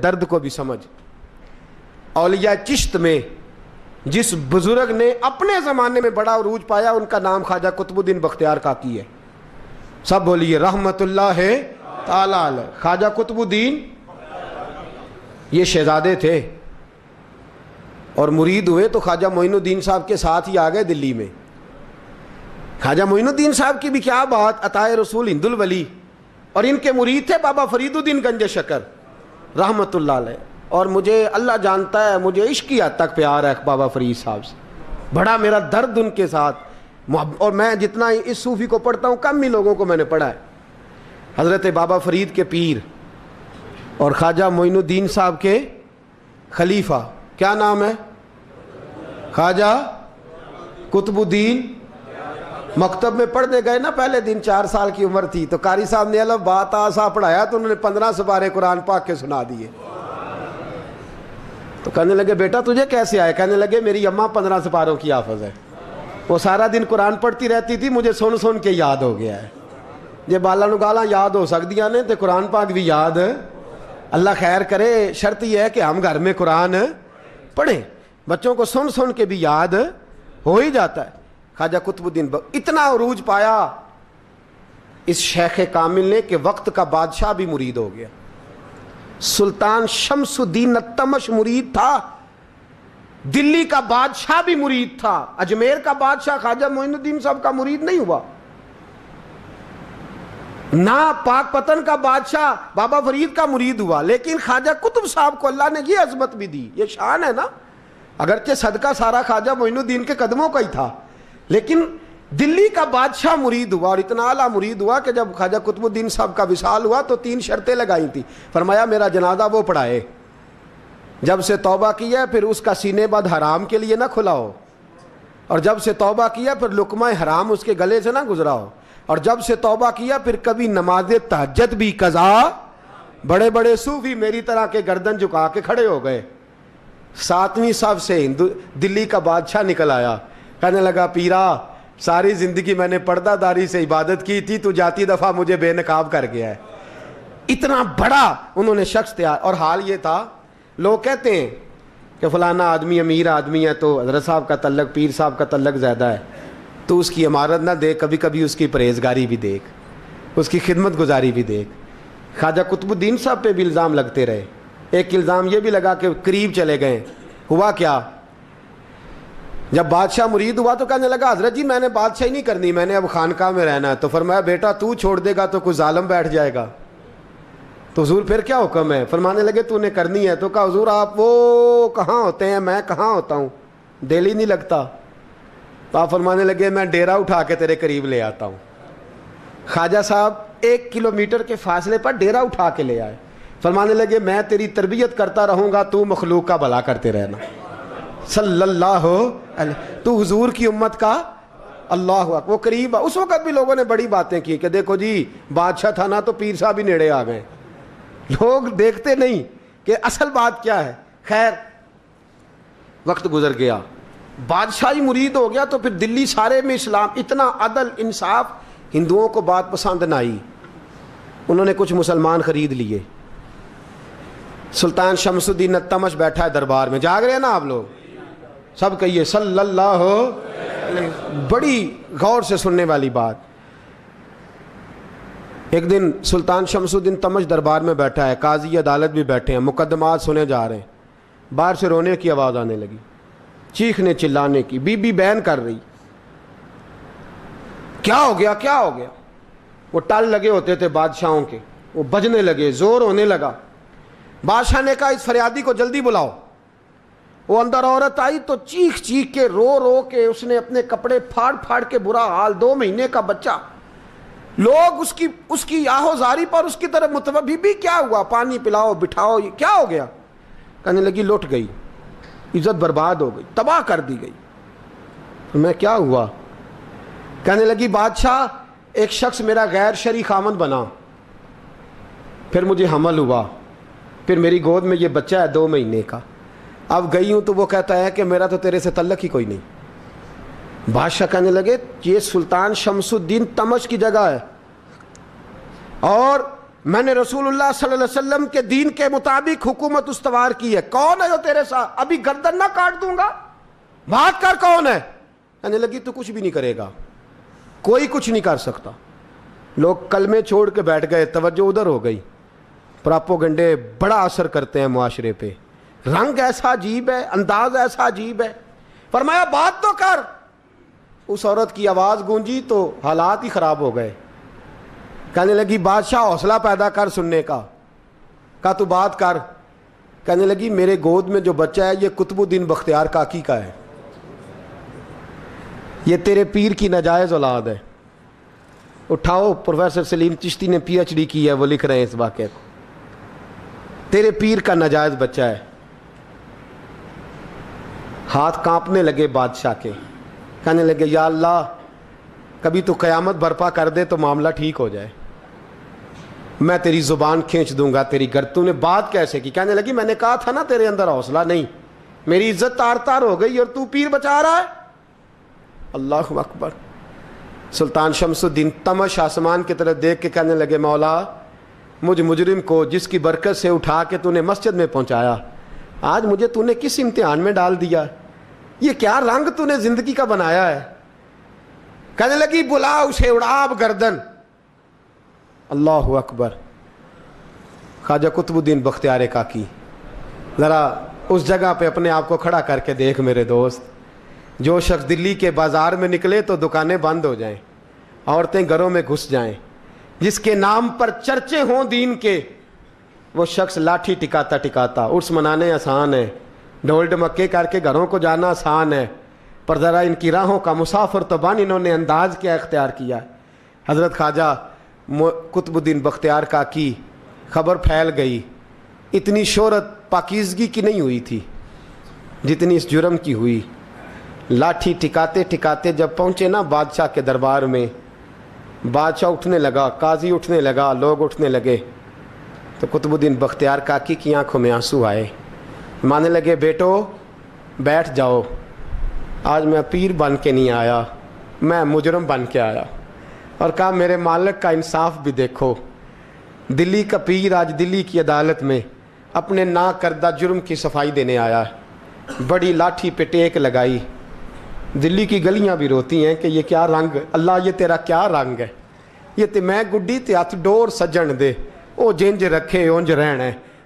درد کو بھی سمجھ. اولیاء چشت میں جس بزرگ نے اپنے زمانے میں بڑا عروج پایا ان کا نام خواجہ قطب الدین بختیار کاکی ہے. سب بولیے رحمت اللہ تعالی علیہ. خواجہ قطب الدین یہ شہزادے تھے اور مرید ہوئے تو خواجہ معین الدین صاحب کے ساتھ ہی آ گئے دلی میں. خواجہ معین الدین صاحب کی بھی کیا بات، عطائے رسول ہند الولی، اور ان کے مرید تھے بابا فرید الدین گنج شکر رحمت اللہ علیہ. اور مجھے اللہ جانتا ہے مجھے عشق کی حد تک پیار ہے بابا فرید صاحب سے، بڑا میرا درد ان کے ساتھ. اور میں جتنا اس صوفی کو پڑھتا ہوں کم ہی لوگوں کو میں نے پڑھا ہے. حضرت بابا فرید کے پیر اور خواجہ معین الدین صاحب کے خلیفہ کیا نام ہے؟ خواجہ قطب الدین. مکتب میں پڑھنے گئے نا پہلے دن، 4 سال کی عمر تھی تو قاری صاحب نے الف با تا سا پڑھایا تو انہوں نے 15 سپارے قرآن پاک کے سنا دیے. تو کہنے لگے بیٹا تجھے کیسے آئے؟ کہنے لگے میری اماں 15 سپاروں کی حافظ ہے، وہ سارا دن قرآن پڑھتی رہتی تھی، مجھے سن سن کے یاد ہو گیا ہے. یہ بالا نو گالا یاد ہو سکدیاں نے تو قرآن پاک بھی یاد. اللہ خیر کرے، شرط یہ ہے کہ ہم گھر میں قرآن پڑھیں. بچوں کو سن سن کے بھی یاد ہو ہی جاتا ہے. خواجہ قطب الدین اتنا عروج پایا اس شیخ کامل نے کہ وقت کا بادشاہ بھی مرید ہو گیا. سلطان شمس الدین التمش مرید تھا، دلی کا بادشاہ بھی مرید تھا. اجمیر کا بادشاہ خواجہ معین الدین صاحب کا مرید نہیں ہوا، نہ پاک پتن کا بادشاہ بابا فرید کا مرید ہوا. لیکن خواجہ قطب صاحب کو اللہ نے یہ عظمت بھی دی، یہ شان ہے نا. اگرچہ صدقہ سارا خواجہ معین الدین کے قدموں کا ہی تھا، لیکن دلی کا بادشاہ مرید ہوا. اور اتنا اعلیٰ مرید ہوا کہ جب خواجہ قطب الدین صاحب کا وصال ہوا تو 3 شرطیں لگائی تھی. فرمایا میرا جنازہ وہ پڑھائے، جب سے توبہ کیا پھر اس کا سینے بد حرام کے لیے نہ کھلا ہو، اور جب سے توبہ کیا پھر لقمہ حرام اس کے گلے سے نہ گزرا ہو، اور جب سے توبہ کیا پھر کبھی نماز تہجد بھی قضا. بڑے بڑے صوفی میری طرح کے گردن جھکا کے کھڑے ہو گئے. 7ویں صف سے دلی کا بادشاہ نکل آیا، کہنے لگا پیرا ساری زندگی میں نے پردہ داری سے عبادت کی تھی، تو جاتی دفعہ مجھے بے نقاب کر گیا ہے. اتنا بڑا انہوں نے شخص تیار. اور حال یہ تھا، لوگ کہتے ہیں کہ فلانا آدمی امیر آدمی ہے تو حضرت صاحب کا تعلق پیر صاحب کا تعلق زیادہ ہے، تو اس کی عمارت نہ دیکھ، کبھی کبھی اس کی پرہیزگاری بھی دیکھ، اس کی خدمت گزاری بھی دیکھ. خواجہ قطب الدین صاحب پہ بھی الزام لگتے رہے. ایک الزام یہ بھی لگا کہ قریب چلے گئے. ہوا کیا، جب بادشاہ مرید ہوا تو کہنے لگا حضرت جی میں نے بادشاہی نہیں کرنی، میں نے اب خانقاہ میں رہنا ہے. تو فرمایا بیٹا تو چھوڑ دے گا تو کوئی ظالم بیٹھ جائے گا. تو حضور پھر کیا حکم ہے؟ فرمانے لگے تو نے کرنی ہے. تو کہا حضور آپ وہ کہاں ہوتے ہیں، میں کہاں ہوتا ہوں، دل ہی نہیں لگتا. تو آپ فرمانے لگے میں ڈیرا اٹھا کے تیرے قریب لے آتا ہوں. خواجہ صاحب 1 کلومیٹر کے فاصلے پر ڈیرا اٹھا کے لے آئے. فرمانے لگے میں تیری تربیت کرتا رہوں گا، تو مخلوق کا بھلا کرتے رہنا. صلی اللہ علیہ، تو حضور کی امت کا اللہ اکبر. وہ قریب. اس وقت بھی لوگوں نے بڑی باتیں کی کہ دیکھو جی بادشاہ تھا نا تو پیر صاحب ہی نیڑے آ گئے. لوگ دیکھتے نہیں کہ اصل بات کیا ہے. خیر وقت گزر گیا، بادشاہی مرید ہو گیا تو پھر دلی سارے میں اسلام، اتنا عدل انصاف. ہندوؤں کو بات پسند نہ آئی، انہوں نے کچھ مسلمان خرید لیے. سلطان شمس الدین التمش بیٹھا ہے دربار میں. جاگ رہے ہیں نا آپ لوگ؟ سب کہیے صلی اللہ علیہ. بڑی غور سے سننے والی بات. ایک دن سلطان شمس الدین تمش دربار میں بیٹھا ہے، قاضی عدالت بھی بیٹھے ہیں، مقدمات سنے جا رہے ہیں. باہر سے رونے کی آواز آنے لگی، چیخنے چلانے کی. بی بی بیان کر رہی کیا ہو گیا کیا ہو گیا. وہ ٹال لگے ہوتے تھے بادشاہوں کے، وہ بجنے لگے، زور ہونے لگا. بادشاہ نے کہا اس فریادی کو جلدی بلاؤ. وہ اندر عورت آئی تو چیخ چیخ کے رو رو کے اس نے اپنے کپڑے پھاڑ پھاڑ کے، برا حال، 2 مہینے کا بچہ. لوگ اس کی آہو زاری پر اس کی طرف متوجہ. بھی کیا ہوا؟ پانی پلاؤ بٹھاؤ، یہ کیا ہو گیا؟ کہنے لگی لٹ گئی، عزت برباد ہو گئی، تباہ کر دی گئی. میں کیا ہوا؟ کہنے لگی بادشاہ ایک شخص میرا غیر شرعی خامند بنا، پھر مجھے حمل ہوا، پھر میری گود میں یہ بچہ ہے 2 مہینے کا. اب گئی ہوں تو وہ کہتا ہے کہ میرا تو تیرے سے تعلق ہی کوئی نہیں. بادشاہ کہنے لگے یہ سلطان شمس الدین تمش کی جگہ ہے اور میں نے رسول اللہ صلی اللہ علیہ وسلم کے دین کے مطابق حکومت استوار کی ہے، کون ہے جو تیرے ساتھ؟ ابھی گردن نہ کاٹ دوں گا، بات کر کون ہے؟ کہنے لگی تو کچھ بھی نہیں کرے گا، کوئی کچھ نہیں کر سکتا۔ لوگ کلمے چھوڑ کے بیٹھ گئے، توجہ ادھر ہو گئی۔ پراپوگنڈے بڑا اثر کرتے ہیں معاشرے پہ، رنگ ایسا عجیب ہے، انداز ایسا عجیب ہے۔ فرمایا بات تو کر۔ اس عورت کی آواز گونجی تو حالات ہی خراب ہو گئے۔ کہنے لگی بادشاہ حوصلہ پیدا کر سننے کا۔ کہا تو بات کر۔ کہنے لگی میرے گود میں جو بچہ ہے یہ قطب الدین بختیار کاکی کا ہے، یہ تیرے پیر کی ناجائز اولاد ہے۔ اٹھاؤ، پروفیسر سلیم چشتی نے پی ایچ ڈی کی ہے، وہ لکھ رہے ہیں اس واقعے کو، تیرے پیر کا ناجائز بچہ ہے۔ ہاتھ کانپنے لگے بادشاہ کے، کہنے لگے یا اللہ کبھی تو قیامت برپا کر دے تو معاملہ ٹھیک ہو جائے، میں تیری زبان کھینچ دوں گا تیری تو نے بات کیسے کی؟ کہنے لگی میں نے کہا تھا نا تیرے اندر حوصلہ نہیں، میری عزت تار تار ہو گئی اور تو پیر بچا رہا ہے۔ اللہ اکبر۔ سلطان شمس الدین تمش آسمان کی طرف دیکھ کے کہنے لگے مولا مجھ مجرم کو جس کی برکت سے اٹھا کے تو نے مسجد میں پہنچایا، آج مجھے تو نے کس امتحان میں ڈال دیا؟ یہ کیا رنگ تو نے زندگی کا بنایا ہے؟ کہنے لگی بلا اسے، اڑاب گردن۔ اللہ اکبر۔ خواجہ قطب الدین بختیار کاکی، ذرا اس جگہ پہ اپنے آپ کو کھڑا کر کے دیکھ میرے دوست۔ جو شخص دلی کے بازار میں نکلے تو دکانیں بند ہو جائیں، عورتیں گھروں میں گھس جائیں، جس کے نام پر چرچے ہوں دین کے، وہ شخص لاٹھی ٹکاتا ٹکاتا، عرس منانے آسان ہے، ڈھول ڈمکے کر کے گھروں کو جانا آسان ہے، پر ذرا ان کی راہوں کا مسافر تو بن انہوں نے انداز کیا اختیار کیا ہے۔ حضرت خواجہ قطب الدین بختیار کاکی، خبر پھیل گئی۔ اتنی شہرت پاکیزگی کی نہیں ہوئی تھی جتنی اس جرم کی ہوئی۔ لاٹھی ٹکاتے ٹکاتے جب پہنچے نا بادشاہ کے دربار میں، بادشاہ اٹھنے لگا، قاضی اٹھنے لگا، لوگ اٹھنے لگے، تو قطب الدین بختیار کاکی کی آنکھوں میں آنسو آئے۔ مانے لگے بیٹو بیٹھ جاؤ، آج میں پیر بن کے نہیں آیا، میں مجرم بن کے آیا۔ اور کہا میرے مالک کا انصاف بھی دیکھو، دلی کا پیر آج دلی کی عدالت میں اپنے نا کردہ جرم کی صفائی دینے آیا ہے۔ بڑی لاٹھی پہ ٹیک لگائی، دلی کی گلیاں بھی روتی ہیں کہ یہ کیا رنگ، اللہ یہ تیرا کیا رنگ ہے، یہ تے میں گڈی تے ہاتھ ڈور سجن دے، او جنج رکھے اونج رہنا،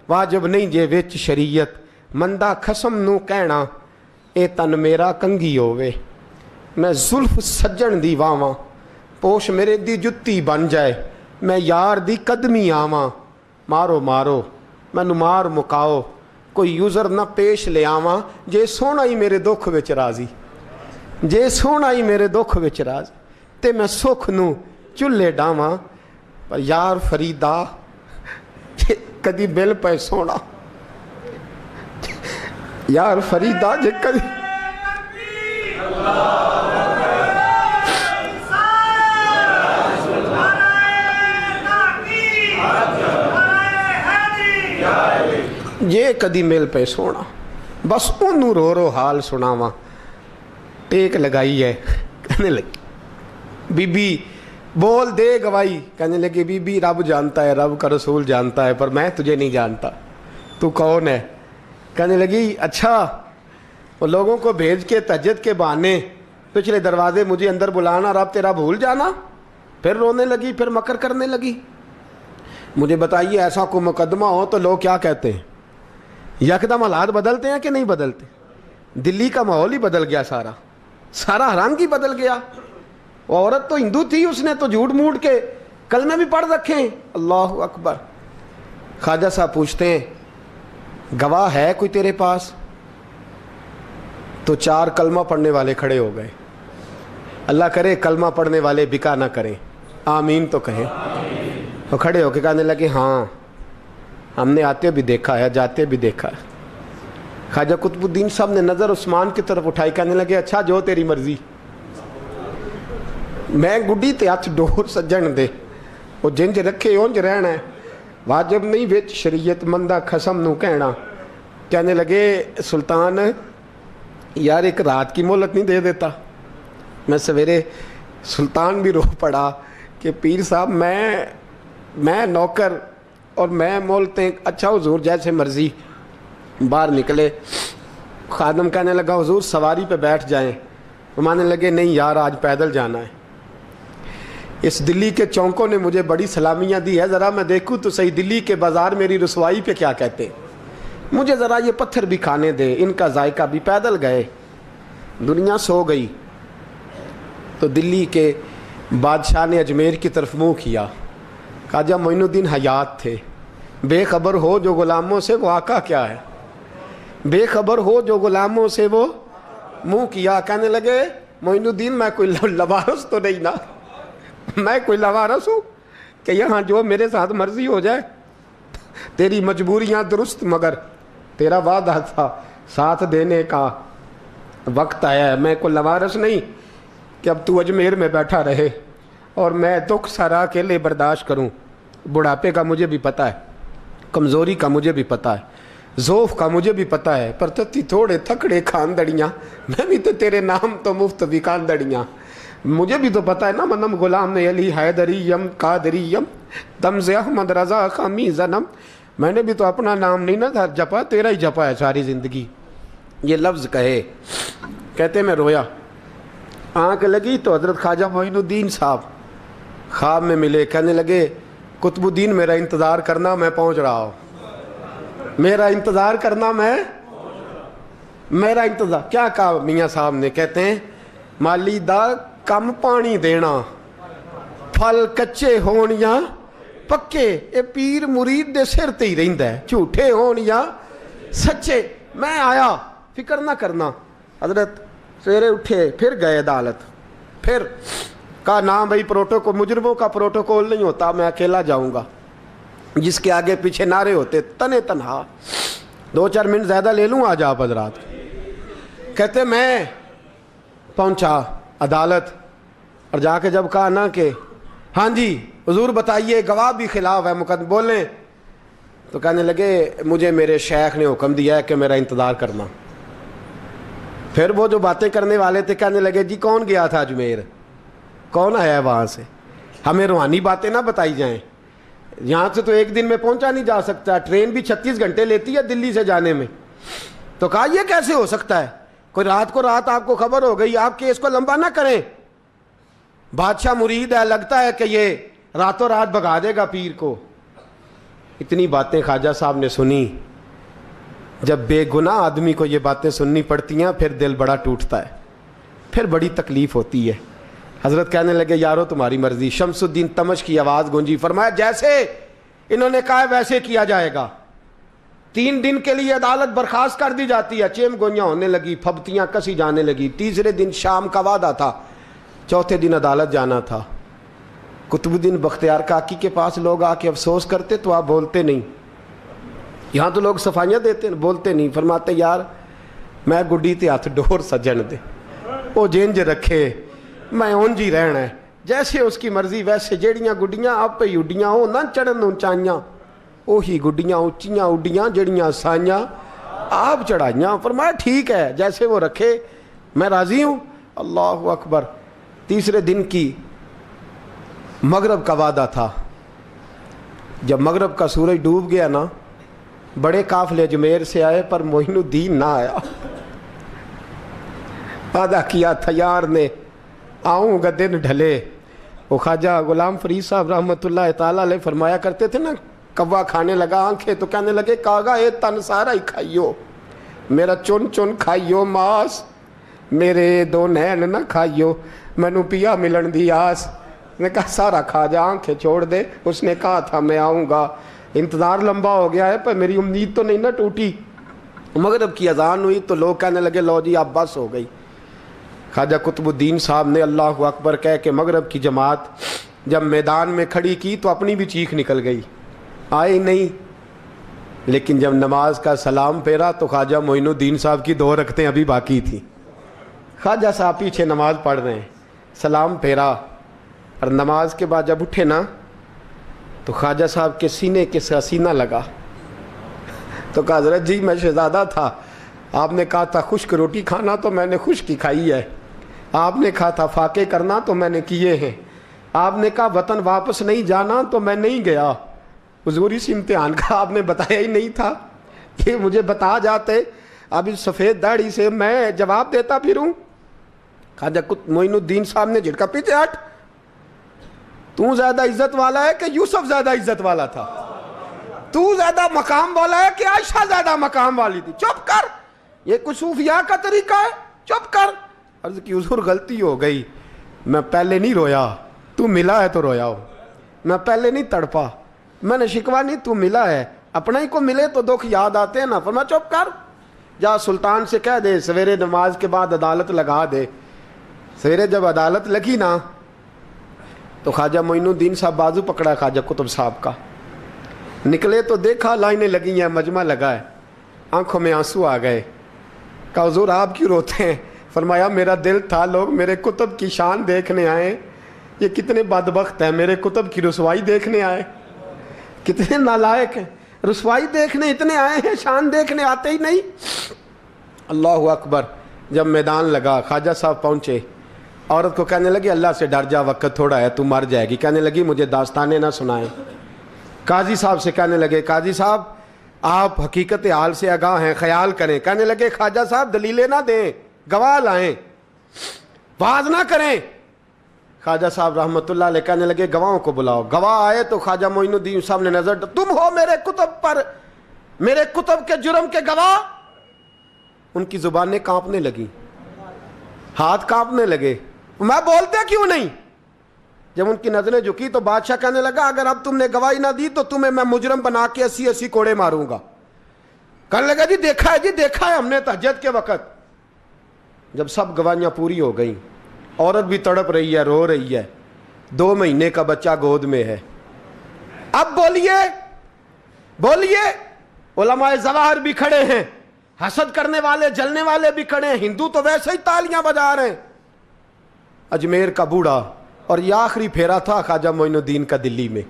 واجب نہیں جے وچ شریعت، مندہ خسم نو کہنا اے تن میرا کنگھی ہووے، میں زلف سجن دی واواں، پوش میرے دی جتی بن جائے، میں یار دی قدمی آواں، مارو مارو مینوں مار مکاؤ، کوئی یوزر نہ پیش لے آواں، جے سونا ہی میرے دکھ وچ راضی، جے سونا ہی میرے دکھ وچ راضی، تے میں سکھ نو چلے ڈاواں، پر یار فریدا کدی بل پہ سونا، یار فریدا جے کدی یہ کدی مل پہ سونا، بس انہوں رو رو حال سناواں۔ ٹیک لگائی ہے، کہنے لگی بی بی بول دے گواہی، کہنے لگی بی بی رب جانتا ہے، رب کا رسول جانتا ہے، پر میں تجھے نہیں جانتا، تو کون ہے؟ کہنے لگی اچھا وہ لوگوں کو بھیج کے تہجد کے بہانے پچھلے دروازے مجھے اندر بلانا، رب تیرا بھول جانا؟ پھر رونے لگی، پھر مکر کرنے لگی۔ مجھے بتائیے ایسا کوئی مقدمہ ہو تو لوگ کیا کہتے ہیں؟ یکدم حالات بدلتے ہیں کہ نہیں بدلتے؟ دلی کا ماحول ہی بدل گیا، سارا رنگ ہی بدل گیا۔ وہ عورت تو ہندو تھی، اس نے تو جھوٹ موٹ کے کلمے بھی پڑھ رکھے ہیں۔ اللہ اکبر۔ خواجہ صاحب پوچھتے ہیں گواہ ہے کوئی تیرے پاس؟ تو 4 کلمہ پڑھنے والے کھڑے ہو گئے۔ اللہ کرے کلمہ پڑھنے والے بکا نہ کریں، آمین تو کہیں۔ وہ کھڑے ہو کے کہنے لگے ہاں ہم نے آتے بھی دیکھا ہے، جاتے بھی دیکھا ہے۔ خواجہ قطب الدین صاحب نے نظر عثمان کی طرف اٹھائی، کہنے لگے اچھا جو تیری مرضی، میں گڈی تے ہاتھ ڈور سجن دے، وہ جنج رکھے اونج رہنا ہے، واجب نہیں وچ شریعت، مندہ خسم نو کہنا۔ کہنے لگے سلطان یار ایک رات کی مہلت نہیں دے دیتا؟ میں سویرے، سلطان بھی رو پڑا کہ پیر صاحب میں میں نوکر اور میں بولتے ہیں اچھا حضور جیسے مرضی. باہر نکلے, خادم کہنے لگا حضور سواری پہ بیٹھ جائیں. مانے لگے نہیں یار آج پیدل جانا ہے. اس دلی کے چونکوں نے مجھے بڑی سلامیاں دی ہے, ذرا میں دیکھوں تو صحیح دلی کے بازار میری رسوائی پہ کیا کہتے ہیں. مجھے ذرا یہ پتھر بھی کھانے دے, ان کا ذائقہ بھی. پیدل گئے, دنیا سو گئی تو دلی کے بادشاہ نے اجمیر کی طرف منہ کیا. خواجہ معین الدین حیات تھے. بے خبر ہو جو غلاموں سے وہ آقا کیا ہے, بے خبر ہو جو غلاموں سے وہ منہ کیا. کہنے لگے معین الدین میں کوئی لوارس تو نہیں نا, میں کوئی لوارس ہوں کہ یہاں جو میرے ساتھ مرضی ہو جائے. تیری مجبوریاں درست مگر تیرا وعدہ تھا ساتھ دینے کا وقت آیا ہے. میں کوئی لوارس نہیں کہ اب تو اجمیر میں بیٹھا رہے اور میں دکھ سارا اکیلے برداشت کروں. بڑھاپے کا مجھے بھی پتہ ہے, کمزوری کا مجھے بھی پتہ ہے, ذوف کا مجھے بھی پتہ ہے, پر تتی تھوڑے تھکڑے خاندڑیاں, میں بھی تو تیرے نام تو مفت بھی خاندڑیاں. مجھے بھی تو پتہ ہے نا منم غلام علی حیدریم قادریم تمز احمد رضا خامی زنم. میں نے بھی تو اپنا نام نہیں نا تھا جپا, تیرا ہی جپا ہے ساری زندگی. یہ لفظ کہے, کہتے میں رویا. آنکھ لگی تو حضرت خواجہ معین الدین صاحب خواب میں ملے. کہنے لگے قطب الدین میرا انتظار کرنا, میں پہنچ رہا ہوں. میرا انتظار کرنا, میرا انتظار. کیا کہا میاں صاحب نے؟ کہتے ہیں مالی دا کم پانی دینا, پھل کچے ہون یا پکے, اے پیر مرید دے سر تے ہی رہندا ہے, جھوٹے ہون یا سچے. میں آیا, فکر نہ کرنا. حضرت سویرے اٹھے, پھر گئے عدالت. پھر کہا نہ بھائی پروٹوکول, مجرموں کا پروٹوکول نہیں ہوتا, میں اکیلا جاؤں گا. جس کے آگے پیچھے نعرے ہوتے تنے تنہا. 2-4 منٹ زیادہ لے لوں آج آپ حضرات. کہتے میں پہنچا عدالت اور جا کے جب کہا نا کہ ہاں جی حضور بتائیے, گواہ بھی خلاف ہے, مقدمہ بولیں, تو کہنے لگے مجھے میرے شیخ نے حکم دیا ہے کہ میرا انتظار کرنا. پھر وہ جو باتیں کرنے والے تھے کہنے لگے جی کون گیا تھا اجمیر, کون آیا ہے وہاں سے, ہمیں روحانی باتیں نہ بتائی جائیں. یہاں سے تو ایک دن میں پہنچا نہیں جا سکتا, ٹرین بھی 36 گھنٹے لیتی ہے دلی سے جانے میں. تو کہا یہ کیسے ہو سکتا ہے, کوئی رات کو رات آپ کو خبر ہو گئی, آپ کیس کو لمبا نہ کریں. بادشاہ مرید ہے, لگتا ہے کہ یہ راتوں رات بھگا دے گا پیر کو. اتنی باتیں خواجہ صاحب نے سنی. جب بے گناہ آدمی کو یہ باتیں سننی پڑتی ہیں پھر دل بڑا ٹوٹتا ہے, پھر بڑی تکلیف ہوتی ہے. حضرت کہنے لگے یارو تمہاری مرضی. شمس الدین تمش کی آواز گونجی. فرمایا جیسے انہوں نے کہا ویسے کیا جائے گا. 3 دن کے لیے عدالت برخاست کر دی جاتی ہے. چیم گوئیاں ہونے لگی, پھبتیاں کسی جانے لگی. تیسرے دن شام کا وعدہ تھا, چوتھے دن عدالت جانا تھا. قطب الدین بختیار کاکی کے پاس لوگ آ کے افسوس کرتے تو آپ بولتے نہیں. یہاں تو لوگ صفائیاں دیتے بولتے نہیں. فرماتے یار میں گڈی تے ہاتھ ڈور سجن دے, وہ جینج رکھے, میں اونج ہی رہنا ہے, جیسے اس کی مرضی ویسے. جیڑیاں گڈیاں آپ پہ اڈیاں ہو نہ چڑھن اونچائیاں, وہی گڈیاں اونچیاں اڈیاں جڑیاں سائیاں آپ چڑھائیاں. فرمایا ٹھیک ہے جیسے وہ رکھے, میں راضی ہوں. اللہ اکبر. تیسرے دن کی مغرب کا وعدہ تھا. جب مغرب کا سورج ڈوب گیا نا, بڑے قافلے اجمیر سے آئے پر معین الدین نہ آیا. وعدہ کیا تھا یار نے آؤں گا دن ڈھلے. وہ خواجہ غلام فرید صاحب رحمۃ اللہ تعالیٰ علیہ فرمایا کرتے تھے نا, کوا کھانے لگا آنکھیں تو کہنے لگے کاغا اے تن سارا ہی کھائیو, میرا چن چن کھائیو ماس, میرے 2 نین نہ کھائیو, مینو پیا ملن دی آس. نے کہا سارا کھا جا, آنکھیں چھوڑ دے. اس نے کہا تھا میں آؤں گا, انتظار لمبا ہو گیا ہے پر میری امید تو نہیں نہ ٹوٹی. مغرب کی اذان ہوئی تو لوگ کہنے لگے لو جی اب بس ہو گئی. خواجہ قطب الدین صاحب نے اللہ اکبر کہہ کے مغرب کی جماعت جب میدان میں کھڑی کی تو اپنی بھی چیخ نکل گئی, آئے نہیں. لیکن جب نماز کا سلام پھیرا تو خواجہ معین الدین صاحب کی 2 رکعتیں ابھی باقی تھیں. خواجہ صاحب پیچھے نماز پڑھ رہے ہیں, سلام پھیرا اور نماز کے بعد جب اٹھے نا تو خواجہ صاحب کے سینے کے سینہ لگا. تو کہا حضرت جی میں شہزادہ تھا, آپ نے کہا تھا خشک روٹی کھانا تو میں نے خشک کی کھائی ہے, آپ نے کہا تھا فاقے کرنا تو میں نے کیے ہیں, آپ نے کہا وطن واپس نہیں جانا تو میں نہیں گیا. حضور اس امتحان کا آپ نے بتایا ہی نہیں تھا. یہ مجھے بتا جاتے اب اس سفید داڑھی سے میں جواب دیتا پھروں. خواجہ معین الدین صاحب نے جھٹکا, پیچھے ہٹ, تو زیادہ عزت والا ہے کہ یوسف زیادہ عزت والا تھا؟ تو زیادہ مقام والا ہے کہ عائشہ زیادہ مقام والی تھی؟ چپ کر, یہ کچھ صوفیاء کا طریقہ ہے, چپ کر. عرض کی حضور غلطی ہو گئی, میں پہلے نہیں رویا, تو ملا ہے تو رویا ہو. میں پہلے نہیں تڑپا, میں نے شکوا نہیں, تو ملا ہے. اپنا ہی کو ملے تو دکھ یاد آتے ہیں نا. فرمایا چپ کر, جا سلطان سے کہہ دے سویرے نماز کے بعد عدالت لگا دے. سویرے جب عدالت لگی نا تو خواجہ معین الدین صاحب بازو پکڑا خواجہ قطب صاحب کا, نکلے تو دیکھا لائنیں لگی ہیں, مجمع لگا ہے, آنکھوں میں آنسو آ گئے. کہا حضور آپ کیوں روتے ہیں؟ فرمایا میرا دل تھا لوگ میرے کتب کی شان دیکھنے آئے, یہ کتنے بدبخت ہیں, میرے کتب کی رسوائی دیکھنے آئے. کتنے نالائق ہیں, رسوائی دیکھنے اتنے آئے ہیں, شان دیکھنے آتے ہی نہیں. اللہ اکبر. جب میدان لگا خواجہ صاحب پہنچے, عورت کو کہنے لگی اللہ سے ڈر جا, وقت تھوڑا ہے, تو مر جائے گی. کہنے لگی مجھے داستانیں نہ سنائیں. قاضی صاحب سے کہنے لگے قاضی صاحب آپ حقیقت حال سے آگاہ ہیں, خیال کریں. کہنے لگے خواجہ صاحب دلیلیں نہ دیں, گواہ لائیں, واز نہ کریں. خواجہ صاحب رحمۃ اللہ علیہ کہنے لگے گواہوں کو بلاؤ. گواہ آئے تو خواجہ معین الدین صاحب نے نظر, تم ہو میرے کتب پر, میرے کتب کے جرم کے گواہ. ان کی زبانیں کانپنے لگیں, ہاتھ کانپنے لگے. میں بولتے کیوں نہیں؟ جب ان کی نظریں جھکی تو بادشاہ کہنے لگا اگر اب تم نے گواہی نہ دی تو تمہیں میں مجرم بنا کے 80 کوڑے ماروں گا. کہنے لگا جی دیکھا ہے, جی دیکھا ہے ہم نے تہجد کے وقت. جب سب گواہیاں پوری ہو گئیں, عورت بھی تڑپ رہی ہے, رو رہی ہے, 2 مہینے کا بچہ گود میں ہے. اب بولیے بولیے, علماء ظواہر بھی کھڑے ہیں, حسد کرنے والے جلنے والے بھی کھڑے ہیں, ہندو تو ویسے ہی تالیاں بجا رہے ہیں. اجمیر کا بوڑھا, اور یہ آخری پھیرا تھا خواجہ معین الدین کا دلی میں.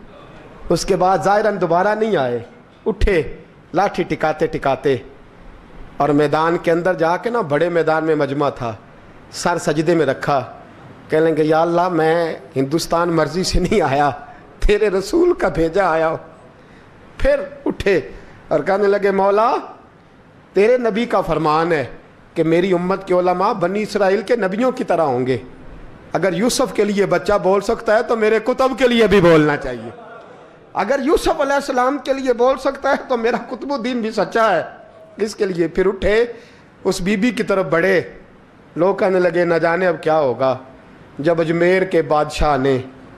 اس کے بعد ظاہراً دوبارہ نہیں آئے. اٹھے لاٹھی ٹکاتے ٹکاتے اور میدان کے اندر جا کے نا, بڑے میدان میں مجمع تھا, سر سجدے میں رکھا. کہنے لگے یا اللہ میں ہندوستان مرضی سے نہیں آیا, تیرے رسول کا بھیجا آیا. پھر اٹھے اور کہنے لگے مولا تیرے نبی کا فرمان ہے کہ میری امت کے علماء بنی اسرائیل کے نبیوں کی طرح ہوں گے. اگر یوسف کے لیے بچہ بول سکتا ہے تو میرے کتب کے لیے بھی بولنا چاہیے. اگر یوسف علیہ السلام کے لیے بول سکتا ہے تو میرا قطب الدین بھی سچا ہے. اس کے لیے پھر اٹھے, اس بی بی کی طرف بڑھے. لوگ کہنے لگے نہ جانے اب کیا ہوگا. جب اجمیر کے بادشاہ نے,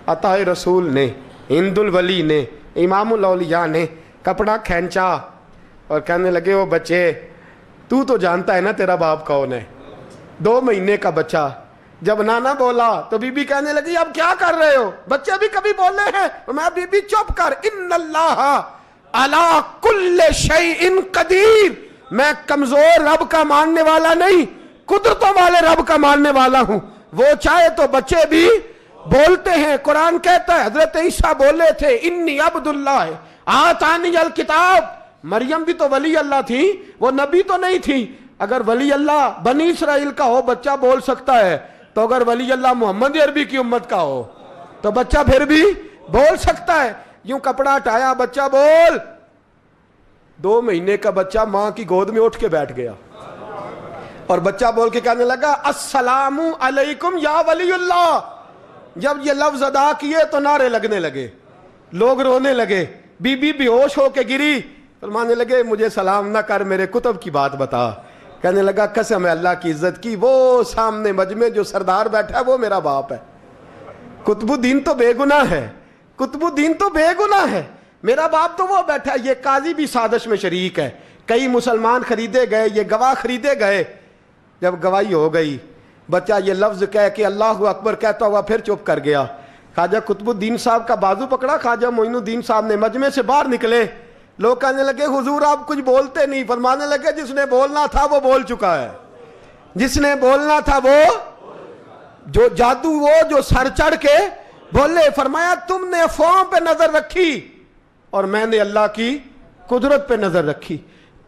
عطا رسول نے, ہند الولی نے, امام الاولیاء نے کپڑا کھینچا اور کہنے لگے وہ بچے تو جانتا ہے نا تیرا باپ کون ہے, 2 مہینے کا بچہ. جب نانا بولا تو بی بی کہنے لگی اب کیا کر رہے ہو, بچے بھی کبھی بولے ہیں. میں بی بی چپ کر, ان اللہ علی کل شیء قدیر, میں کمزور رب کا ماننے والا نہیں, قدرتوں والے رب کا ماننے والا ہوں. وہ چاہے تو بچے بھی بولتے ہیں. قرآن کہتا ہے حضرت عیسیٰ بولے تھے انی عبد اللہ آتانی الکتاب. مریم بھی تو ولی اللہ تھی, وہ نبی تو نہیں تھی. اگر ولی اللہ بنی اسرائیل کا ہو بچہ بول سکتا ہے, تو اگر ولی اللہ محمد عربی کی امت کا ہو تو بچہ پھر بھی بول سکتا ہے. یوں کپڑا ہٹایا, بچہ بول. 2 مہینے کا بچہ ماں کی گود میں اٹھ کے بیٹھ گیا اور بچہ بول کے کہنے لگا السلام علیکم یا ولی اللہ. جب یہ لفظ ادا کیے تو نعرے لگنے لگے, لوگ رونے لگے. بی بی بے ہوش ہو کے گری. فرمانے لگے مجھے سلام نہ کر, میرے کتب کی بات بتا. کہنے لگا قسم ہے اللہ کی عزت کی, وہ سامنے مجمع جو سردار بیٹھا ہے وہ میرا باپ ہے. قطب الدین تو بے گناہ ہے, قطب الدین تو بے گناہ ہے, میرا باپ تو وہ بیٹھا ہے. یہ قاضی بھی سازش میں شریک ہے. کئی مسلمان خریدے گئے, یہ گواہ خریدے گئے. جب گواہی ہو گئی, بچہ یہ لفظ کہہ کے اللہ اکبر کہتا ہوا پھر چپ کر گیا. خواجہ قطب الدین صاحب کا بازو پکڑا, خواجہ معین الدین صاحب نے مجمع سے باہر نکلے. لوگ کہنے لگے حضور آپ کچھ بولتے نہیں. فرمانے لگے جس نے بولنا تھا وہ بول چکا ہے, جس نے بولنا تھا وہ جو جادو, وہ جو سر چڑھ کے بولے. فرمایا تم نے افواہوں پہ نظر رکھی اور میں نے اللہ کی قدرت پہ نظر رکھی.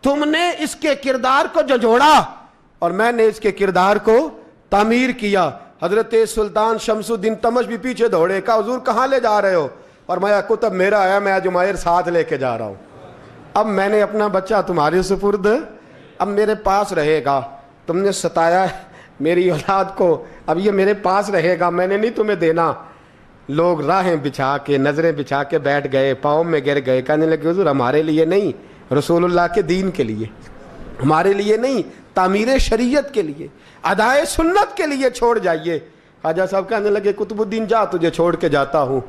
تم نے اس کے کردار کو جھنجھوڑا اور میں نے اس کے کردار کو تعمیر کیا. حضرت سلطان شمس الدین تمش بھی پیچھے دوڑے، کہا حضور کہاں لے جا رہے ہو؟ فرمایا کتب میرا ہے، میں جمائر ساتھ لے کے جا رہا ہوں، اب میں نے اپنا بچہ تمہارے سپرد اب میرے پاس رہے گا، تم نے ستایا میری اولاد کو، اب یہ میرے پاس رہے گا، میں نے نہیں تمہیں دینا۔ لوگ راہیں بچھا کے نظریں بچھا کے بیٹھ گئے، پاؤں میں گر گئے، کہنے لگے حضور ہمارے لیے نہیں، رسول اللہ کے دین کے لیے، ہمارے لیے نہیں، تعمیر شریعت کے لیے، ادائے سنت کے لیے چھوڑ جائیے۔ خواجہ صاحب کہنے لگے قطب الدین جا، تجھے چھوڑ کے جاتا ہوں،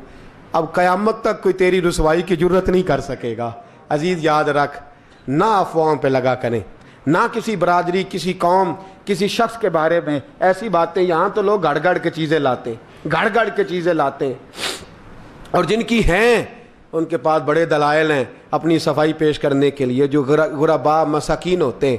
اب قیامت تک کوئی تیری رسوائی کی جرت نہیں کر سکے گا۔ عزیز یاد رکھ، نہ افواہوں پہ لگا کریں، نہ کسی برادری، کسی قوم، کسی شخص کے بارے میں ایسی باتیں، یہاں تو لوگ گھڑ گھڑ کے چیزیں لاتے ہیں، گھڑ گھڑ کے چیزیں لاتے ہیں، اور جن کی ہیں ان کے پاس بڑے دلائل ہیں اپنی صفائی پیش کرنے کے لیے، جو غربا مساکین ہوتے ہیں،